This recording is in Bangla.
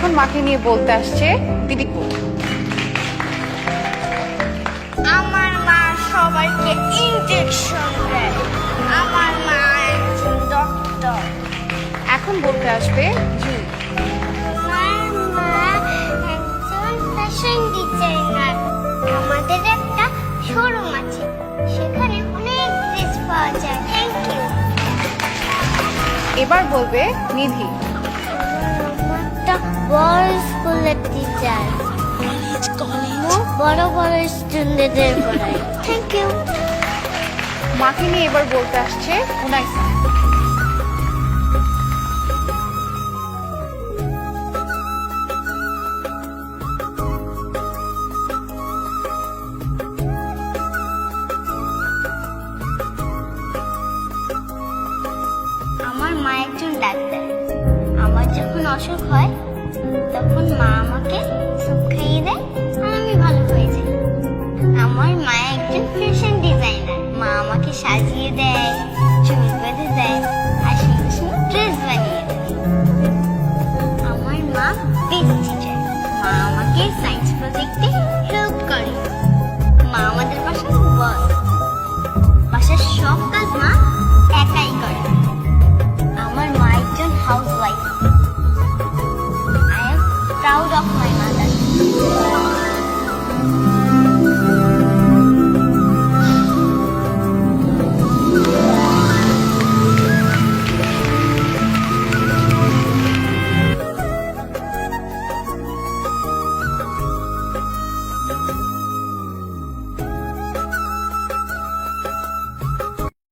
এখন মাকে নিয়ে বলতে আসছে দিদিপু। আমার মা সবাইকে ইনজেকশন দেয়। আমার মা একজন ডক্টর। এখন বলতে আসবে জুই। আমার মা একজন ফ্যাশন ডিজাইনার। আমাদের একটা শোরুম আছে, সেখানে অনেক ড্রেস পাওয়া যায়। Thank you. এবার বলবে নিধি। আমার একটা বড় স্কুলের টিচার, বড় বড় স্টুডেন্টদের পড়ায়। Thank you. মাকে নিয়ে এবার বলতে আসছে উনাইসা। আমার মা একজন ডাক্তার। আমার যখন অসুখ হয় তখন মা আমাকে স্যুপ খাইয়ে দেয়,